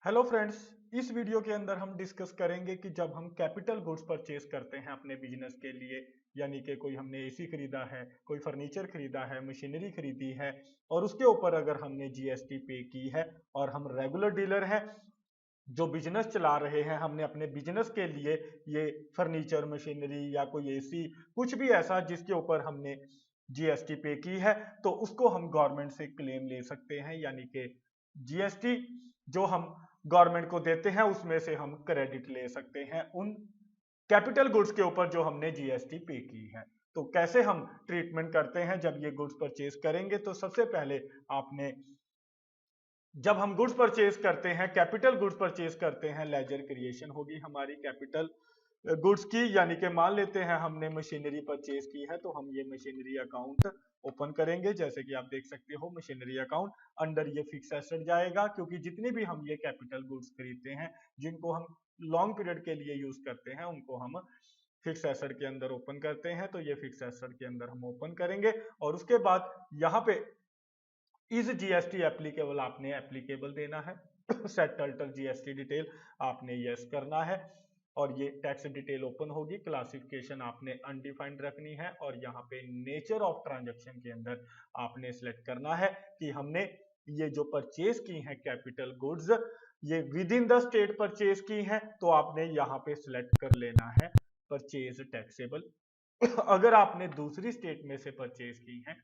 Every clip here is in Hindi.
Hello friends. इस वीडियो के अंदर हम डिस्कस करेंगे कि जब हम कैपिटल गुड्स परचेज करते हैं अपने बिजनेस के लिए, यानी कि कोई हमने एसी खरीदा है, कोई फर्नीचर खरीदा है, मशीनरी खरीदी है और उसके ऊपर अगर हमने जीएसटी पे की है और हम रेगुलर डीलर हैं जो बिजनेस चला रहे हैं, हमने अपने बिजनेस के लिए ये फर्नीचर, मशीनरी या कोई एसी, कुछ भी ऐसा जिसके ऊपर हमने जीएसटी पे की है, तो उसको हम गवर्नमेंट से क्लेम ले सकते हैं। यानी कि जीएसटी जो हम गवर्नमेंट को देते हैं उसमें से हम क्रेडिट ले सकते हैं उन कैपिटल गुड्स के ऊपर जो हमने जीएसटी पे की है। तो कैसे हम ट्रीटमेंट करते हैं जब ये गुड्स परचेज करेंगे? तो सबसे पहले आपने, जब हम गुड्स परचेज करते हैं, कैपिटल गुड्स परचेज करते हैं, लेजर क्रिएशन होगी हमारी कैपिटल गुड्स की। यानी कि मान लेते हैं हमने मशीनरी परचेज की है तो हम ये मशीनरी अकाउंट ओपन करेंगे। जैसे कि आप देख सकते हो मशीनरी अकाउंट अंडर ये फिक्स एसेट जाएगा, क्योंकि जितनी भी हम ये कैपिटल गुड्स खरीदते हैं जिनको हम लॉन्ग पीरियड के लिए यूज करते हैं उनको हम फिक्स एसेट के अंदर ओपन करते हैं। तो ये फिक्स एसेट के अंदर हम ओपन करेंगे और उसके बाद यहाँ पे इज जीएसटी एप्लीकेबल आपने एप्लीकेबल देना है। सेट अल्टर जीएसटी डिटेल आपने यस करना है और ये टैक्स डिटेल ओपन होगी। क्लासिफिकेशन आपने अनडिफाइंड रखनी है और यहाँ पे नेचर ऑफ ट्रांजैक्शन के अंदर आपने सिलेक्ट करना है कि हमने ये जो परचेज की है कैपिटल गुड्स, ये with in the state purchase की है, तो आपने यहाँ पे सिलेक्ट कर लेना है परचेज टैक्सेबल। अगर आपने दूसरी स्टेट में से परचेज की है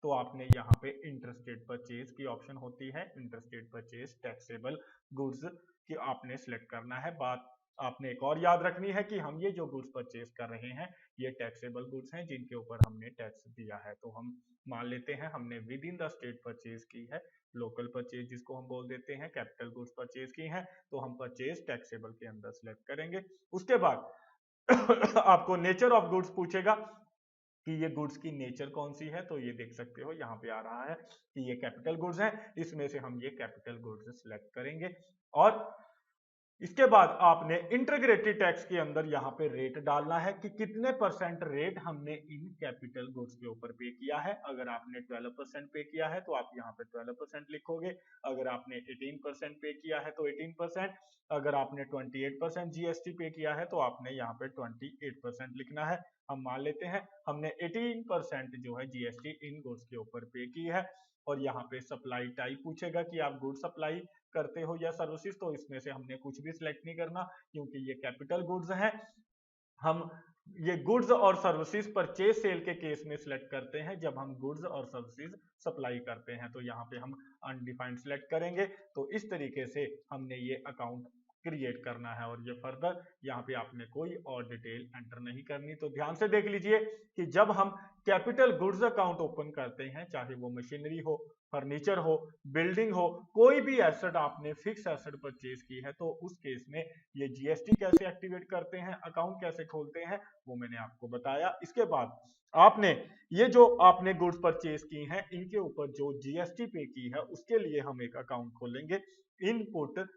तो आपने यहाँ पे इंटरस्टेट परचेज की ऑप्शन होती है, इंटरस्टेट परचेज टैक्सेबल गुड्स की आपने सिलेक्ट करना है। बात आपने एक और याद रखनी है कि हम ये जो गुड्स परचेज कर रहे हैं ये टैक्सेबल गुड्स हैं जिनके ऊपर हमने टैक्स दिया है। तो हम मान लेते हैं हमने with in the state purchase की है, लोकल परचेज जिसको हम बोल देते हैं, कैपिटल गुड्स परचेज की है, तो हम परचेज टैक्सेबल के अंदर सिलेक्ट करेंगे। उसके बाद आपको नेचर ऑफ गुड्स पूछेगा कि ये गुड्स की नेचर कौन सी है। तो ये देख सकते हो यहाँ पे आ रहा है कि ये कैपिटल गुड्स हैं, इसमें से हम ये कैपिटल गुड्स सिलेक्ट करेंगे। और इसके बाद आपने इंटीग्रेटेड टैक्स के अंदर यहाँ पे रेट डालना है कि कितने परसेंट रेट हमने इन कैपिटल गुड्स के ऊपर पे किया है। अगर आपने 12% पे किया है तो आप यहाँ पे 12% लिखोगे, अगर आपने 18% पे किया है तो 18%, अगर आपने 28% जीएसटी पे किया है तो आपने यहाँ पे 28% लिखना है। हम मान लेते हैं हमने 18% जो है जीएसटी इन गुड्स के ऊपर पे की है। और यहाँ पे सप्लाई टाइप पूछेगा कि आप गुड सप्लाई करते हो या सर्विसेज, तो इसमें से हमने कुछ भी सिलेक्ट नहीं करना क्योंकि ये कैपिटल गुड्स हैं। हम ये गुड्स और सर्विसेज परचेज सेल के केस में सिलेक्ट करते हैं जब हम गुड्स और सर्विसेज सप्लाई करते हैं, तो यहाँ पे हम अनडिफाइंड सिलेक्ट करेंगे। तो इस तरीके से हमने ये अकाउंट क्रिएट करना है और ये फर्दर यहाँ पे आपने कोई और डिटेल एंटर नहीं करनी। तो ध्यान से देख लीजिए कि जब हम कैपिटल गुड्स अकाउंट ओपन करते हैं, चाहे वो मशीनरी हो, फर्नीचर हो, बिल्डिंग हो, कोई भी एसेट आपने फिक्स एसेट परचेज की है, तो उस केस में ये जीएसटी कैसे एक्टिवेट करते हैं, अकाउंट कैसे खोलते हैं, वो मैंने आपको बताया। इसके बाद आपने ये जो आपने गुड्स परचेज की हैं इनके ऊपर जो जीएसटी पे की है उसके लिए हम एक अकाउंट खोलेंगे। इनपुट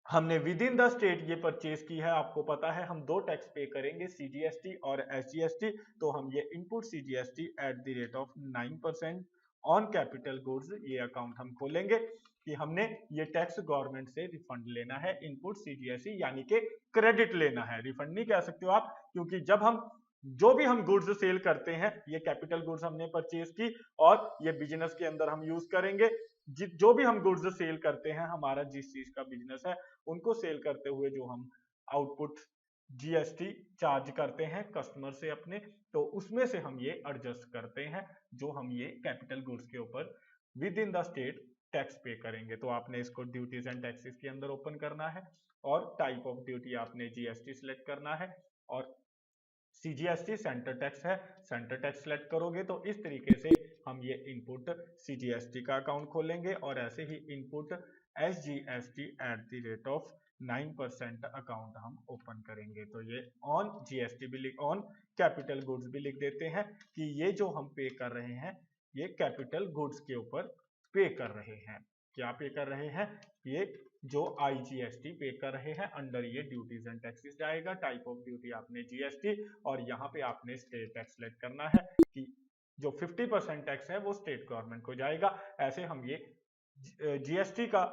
हमने विद इन द स्टेट ये परचेज की है, आपको पता है हम दो टैक्स पे करेंगे, सीजीएसटी और एसजीएसटी। तो हम ये input CGST eight the rate of 9% on capital goods ये अकाउंट हम खोलेंगे कि हमने ये टैक्स गवर्नमेंट से रिफंड लेना है। इनपुट सीजीएसटी यानी कि क्रेडिट लेना है, रिफंड नहीं कह सकते हो आप, क्योंकि जब हम जो भी हम गुड्स सेल करते हैं, ये कैपिटल गुड्स हमने परचेज की और ये बिजनेस के अंदर हम यूज करेंगे। जो भी हम गुड्स सेल करते हैं, हमारा जिस चीज का बिजनेस है, उनको सेल करते हुए जो हम आउटपुट जीएसटी चार्ज करते हैं कस्टमर से अपने, तो उसमें से हम ये एडजस्ट करते हैं जो हम ये कैपिटल गुड्स के ऊपर with in the state tax पे करेंगे। तो आपने इसको ड्यूटीज एंड टैक्सेस के अंदर ओपन करना है और टाइप ऑफ ड्यूटी आपने जीएसटी सिलेक्ट करना है और सीजीएसटी सेंटर टैक्स है, सेंटर टैक्स सेलेक्ट करोगे। तो इस तरीके से हम ये इनपुट सीजीएसटी का अकाउंट खोलेंगे और ऐसे ही input SGST at the rate of 9% account हम ओपन करेंगे। तो ये ऑन जीएसटी भी लिख, ऑन कैपिटल गुड्स भी लिख देते हैं कि ये जो हम पे कर रहे हैं ये कैपिटल गुड्स के ऊपर पे कर रहे हैं। क्या पे कर रहे हैं? ये जो आईजीएसटी पे कर रहे हैं अंडर ये ड्यूटीज एंड टैक्सेस जाएगा। टाइप ऑफ ड्यूटी आपने जीएसटी और यहाँ पे आपने स्टेट टैक्स सेलेक्ट करना है कि जो 50% टैक्स है वो स्टेट गवर्नमेंट को जाएगा। ऐसे हम ये जीएसटी का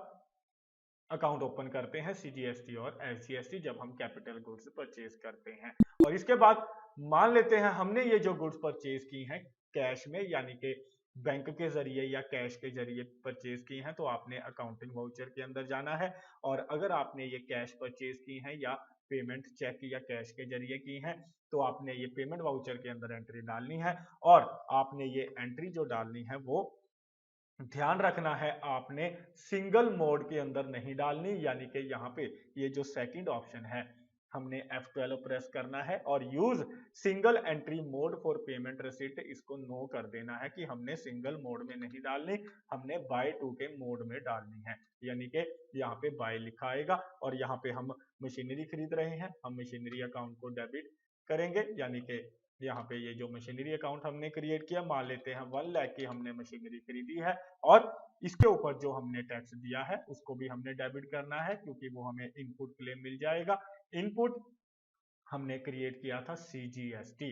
अकाउंट ओपन करते हैं सीजीएसटी और एसजीएसटी जब हम कैपिटल गुड्स परचेज करते हैं। और इसके बाद मान लेते हैं हमने ये जो गुड्स परचेज की हैं कैश में, यानी कि बैंक के जरिए या कैश के जरिए परचेज की हैं, तो आपने अकाउंटिंग वाउचर के अंदर जाना है। और अगर आपने ये कैश परचेज की हैं या पेमेंट चेक या कैश के जरिए की हैं, तो आपने ये पेमेंट वाउचर के अंदर एंट्री डालनी है। और आपने ये एंट्री जो डालनी है वो ध्यान रखना है, आपने सिंगल मोड के अंदर नहीं डालनी, यानी कि यहाँ पे ये जो सेकंड ऑप्शन है हमने F12 प्रेस करना है और use single entry mode for payment receipt इसको नो कर देना है कि हमने सिंगल मोड में नहीं डालनी, हमने बाय टू के मोड में डालनी है। यानी कि यहाँ पे बाय लिखा आएगा और यहाँ पे हम मशीनरी खरीद रहे हैं, हम मशीनरी अकाउंट को डेबिट करेंगे। यानी कि यहाँ पे ये जो मशीनरी अकाउंट हमने क्रिएट किया, मान लेते हैं 1 लाख की हमने मशीनरी खरीदी है और इसके ऊपर जो हमने टैक्स दिया है उसको भी हमने डेबिट करना है, क्योंकि वो हमें इनपुट क्लेम मिल जाएगा। इनपुट हमने क्रिएट किया था सीजीएसटी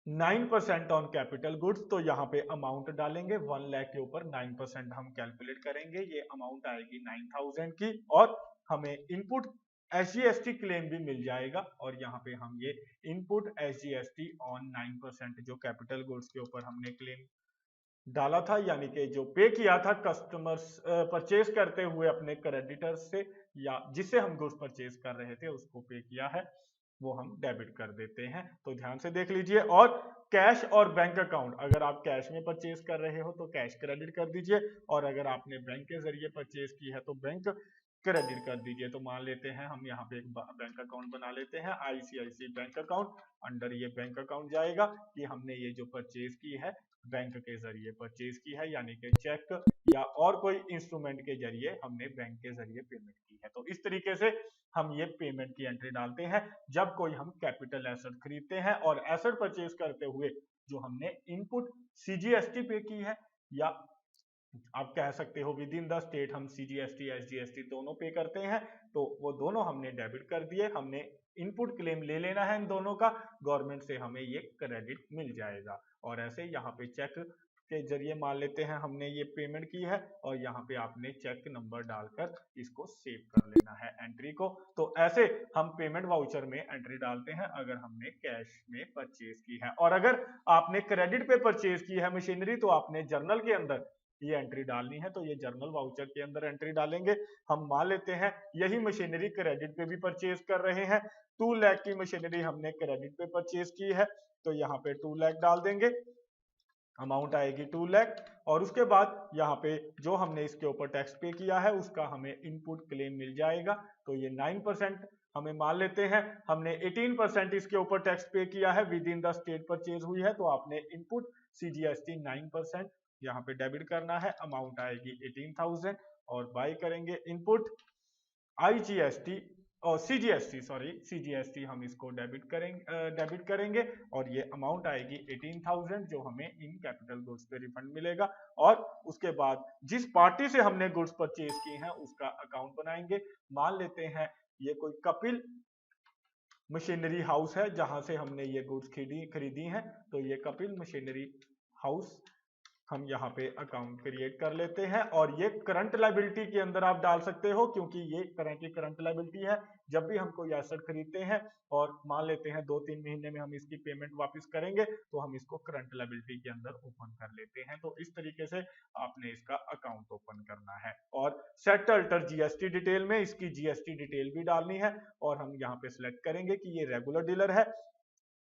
9% ऑन कैपिटल गुड्स, तो यहाँ पे अमाउंट डालेंगे 1 लाख के ऊपर 9% हम कैलकुलेट करेंगे, ये अमाउंट आएगी 9000 की। और हमें इनपुट एसजीएसटी क्लेम भी मिल जाएगा और यहाँ पे हम ये इनपुट एसजीएसटी ऑन 9% जो कैपिटल गुड्स के ऊपर हमने क्लेम डाला था, यानी कि जो पे किया था कस्टमर्स परचेज करते हुए अपने क्रेडिटर्स से या जिससे हम गुड्स परचेज कर रहे थे उसको पे किया है, वो हम डेबिट कर देते हैं। तो ध्यान से देख लीजिए। और कैश और बैंक अकाउंट, अगर आप कैश में परचेज कर रहे हो तो कैश क्रेडिट कर दीजिए और अगर आपने बैंक के जरिए परचेज की है तो बैंक क्रेडिट कर दीजिए। तो मान लेते हैं हम यहाँ पे एक बैंक अकाउंट बना लेते हैं, आईसीआईसी बैंक अकाउंट। अंडर ये बैंक अकाउंट जाएगा कि हमने ये जो परचेज की है बैंक के जरिए परचेज की है, यानी कि चेक या और कोई इंस्ट्रूमेंट के जरिए हमने बैंक के जरिए पेमेंट की है। तो इस तरीके से हम ये पेमेंट की एंट्री डालते हैं जब कोई हम कैपिटल एसेट खरीदते हैं और एसेट परचेज करते हुए जो हमने इनपुट सीजीएसटी पे की है, या आप कह सकते हो विद इन द स्टेट हम सीजीएसटी एसजीएसटी दोनों पे करते हैं, तो वो दोनों हमने डेबिट कर दिए। हमने इनपुट क्लेम ले लेना है इन दोनों का, गवर्नमेंट से हमें ये क्रेडिट मिल जाएगा। और ऐसे यहाँ पे चेक के जरिए मान लेते हैं हमने ये पेमेंट की है और यहाँ पे आपने चेक नंबर डालकर इसको सेव कर लेना है एंट्री को। तो ऐसे हम पेमेंट वाउचर में एंट्री डालते हैं अगर हमने कैश में परचेज की है। और अगर आपने क्रेडिट पे परचेज की है मशीनरी तो आपने जर्नल के अंदर ये एंट्री डालनी है, तो ये जर्नल वाउचर के अंदर एंट्री डालेंगे। हम मान लेते हैं यही मशीनरी क्रेडिट पे भी परचेज कर रहे हैं, 2 लाख की मशीनरी हमने क्रेडिट पे परचेज की है, तो यहाँ पे 2 लाख डाल देंगे, अमाउंट आएगी 2 लाख। और उसके बाद यहाँ पे जो हमने इसके ऊपर टैक्स पे किया है उसका हमें इनपुट क्लेम मिल जाएगा। तो ये 9% हमें मान लेते हैं, हमने 18% इसके ऊपर टैक्स पे किया है, with in the state purchase हुई है, तो आपने इनपुट सीजीएसटी 9% यहाँ पे डेबिट करना है, अमाउंट आएगी 18,000। और बाय करेंगे इनपुट आईजीएसटी और सीजीएसटी हम इसको डेबिट करेंगे और ये अमाउंट आएगी 18,000 जो हमें इन कैपिटल गुड्स पे रिफंड मिलेगा। और उसके बाद जिस पार्टी से हमने गुड्स परचेज की हैं उसका अकाउंट बनाएंगे। मान लेते हैं ये कोई कपिल मशीनरी हाउस है जहां से हमने ये गुड्स खरीदी हैं, तो ये कपिल मशीनरी हाउस हम यहाँ पे अकाउंट क्रिएट कर लेते हैं। और ये करंट लायबिलिटी के अंदर आप डाल सकते हो, क्योंकि ये करंट लायबिलिटी है। जब भी हम कोई एसेट खरीदते हैं और मान लेते हैं 2-3 महीने में हम इसकी पेमेंट वापस करेंगे तो हम इसको करंट लायबिलिटी के अंदर ओपन कर लेते हैं। तो इस तरीके से आपने इसका अकाउंट ओपन करना है। और सेट अल्टर जीएसटी डिटेल में इसकी जीएसटी डिटेल भी डालनी है और हम यहाँ पे सिलेक्ट करेंगे कि ये रेगुलर डीलर है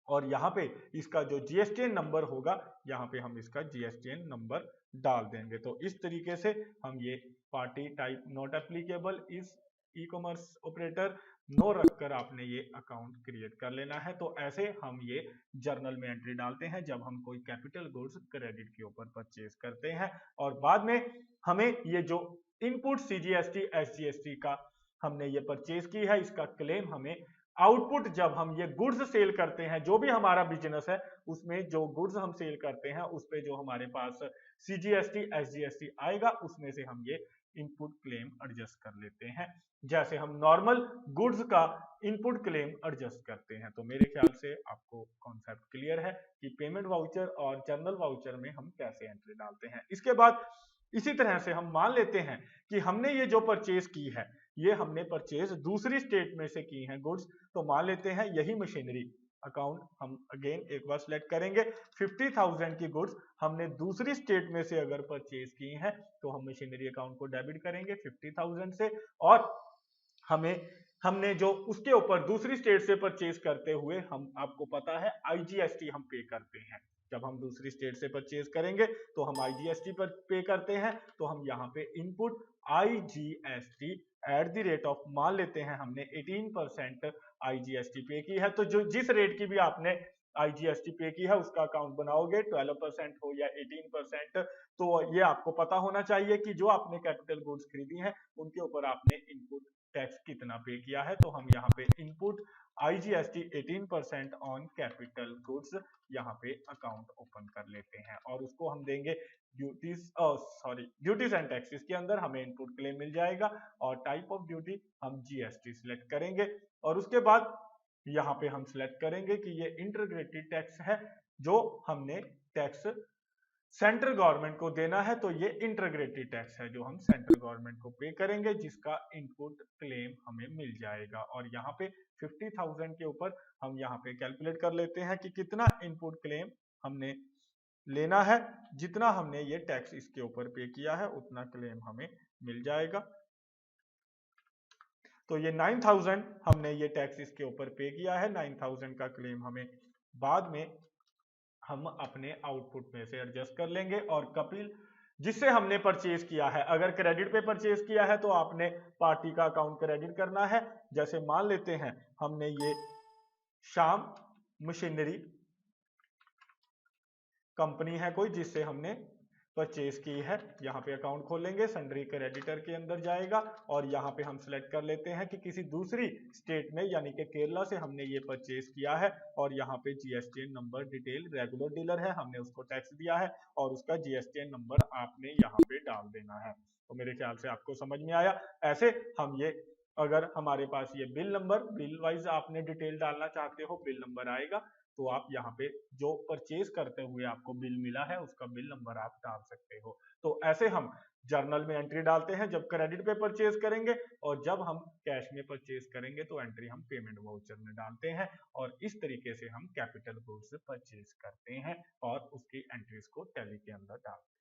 और यहाँ पे इसका जो जीएसटीएन नंबर होगा यहाँ पे हम इसका जीएसटीएन नंबर डाल देंगे। तो इस तरीके से हम ये पार्टी टाइप नॉट एप्लीकेबल इस ई कॉमर्स ऑपरेटर नो रखकर आपने ये अकाउंट क्रिएट कर लेना है। तो ऐसे हम ये जर्नल में एंट्री डालते हैं जब हम कोई कैपिटल गुड्स क्रेडिट के ऊपर परचेज करते हैं। और बाद में हमें ये जो इनपुट सीजीएसटी एसजीएसटी का हमने ये परचेज की है इसका क्लेम हमें आउटपुट जब हम ये गुड्स सेल करते हैं, जो भी हमारा बिजनेस है उसमें जो गुड्स हम सेल करते हैं उस पे जो हमारे पास सीजीएसटी एसजीएसटी आएगा उसमें से हम ये इनपुट क्लेम एडजस्ट कर लेते हैं, जैसे हम नॉर्मल गुड्स का इनपुट क्लेम एडजस्ट करते हैं। तो मेरे ख्याल से आपको कॉन्सेप्ट क्लियर है कि पेमेंट वाउचर और जर्नल वाउचर में हम कैसे एंट्री डालते हैं। इसके बाद इसी तरह से हम मान लेते हैं कि हमने ये जो परचेज की है, ये हमने परचेज दूसरी स्टेट में से की है गुड्स, तो मान लेते हैं यही मशीनरी अकाउंट हम अगेन एक बार सिलेक्ट करेंगे। 50,000 की गुड्स हमने दूसरी स्टेट में से अगर परचेज की है तो हम मशीनरी अकाउंट को डेबिट करेंगे 50,000 से, और हमें हमने जो उसके ऊपर दूसरी स्टेट से परचेज करते हुए हम आपको पता है आईजीएसटी हम पे करते हैं। जब हम दूसरी स्टेट से परचेज करेंगे तो हम आईजीएसटी पर पे करते हैं, तो हम यहाँ पे input IGST eight the rate of, मान लेते हैं हमने 18% आईजीएसटी पे की है, तो जो जिस रेट की भी आपने आईजीएसटी पे की है उसका अकाउंट बनाओगे, 12% हो या 18%, तो ये आपको पता होना चाहिए कि जो आपने कैपिटल गुड्स खरीदी हैं उनके ऊपर आपने इनपुट टैक्स कितना पे किया है। तो हम यहाँ पे input IGST 18% on capital goods यहाँ पे अकाउंट ओपन कर लेते हैं, और उसको हम देंगे ड्यूटीज, ड्यूटीज एंड टैक्सेस के अंदर हमें इनपुट क्लेम मिल जाएगा, और टाइप ऑफ ड्यूटी हम जीएसटी सिलेक्ट करेंगे, और उसके बाद यहाँ पे हम सिलेक्ट करेंगे कि ये इंटीग्रेटेड टैक्स है जो हमने टैक्स सेंट्रल गवर्नमेंट को देना है, तो ये इंटीग्रेटेड टैक्स है जो हम सेंट्रल गवर्नमेंट को पे करेंगे, जिसका इनपुट क्लेम हमें मिल जाएगा। और यहाँ पे 50,000 के ऊपर हम यहाँ पे कैलकुलेट कर लेते हैं कि कितना इनपुट क्लेम हमने लेना है, जितना हमने ये टैक्स इसके ऊपर पे किया है उतना क्लेम हमें मिल जाएगा। तो ये 9,000 हमने ये टैक्स इसके ऊपर पे किया है, 9,000 का क्लेम हमें बाद में हम अपने आउटपुट में से एडजस्ट कर लेंगे। और कपिल जिससे हमने परचेज किया है, अगर क्रेडिट पे परचेज किया है तो आपने पार्टी का अकाउंट क्रेडिट करना है। जैसे मान लेते हैं हमने ये श्याम मशीनरी कंपनी है कोई जिससे हमने परचेज की है, यहाँ पे अकाउंट खोलेंगे, सन्ड्री क्रेडिटर के अंदर जाएगा, और यहाँ पे हम सिलेक्ट कर लेते हैं कि किसी दूसरी स्टेट में यानी कि केरला से हमने ये परचेज किया है, और यहाँ पे GSTN number detail regular dealer है, हमने उसको टैक्स दिया है और उसका जीएसटीएन नंबर आपने यहाँ पे डाल देना है। तो मेरे ख्याल से आपको समझ में आया। ऐसे हम ये, अगर हमारे पास ये बिल नंबर, बिल वाइज आपने डिटेल डालना चाहते हो, बिल नंबर आएगा, तो आप यहाँ पे जो परचेज करते हुए आपको बिल मिला है उसका बिल नंबर आप डाल सकते हो। तो ऐसे हम जर्नल में एंट्री डालते हैं जब क्रेडिट पे परचेज करेंगे, और जब हम कैश में परचेज करेंगे तो एंट्री हम पेमेंट वाउचर में डालते हैं, और इस तरीके से हम कैपिटल गुड्स परचेज करते हैं और उसकी एंट्रीज को टैली के अंदर डालते हैं।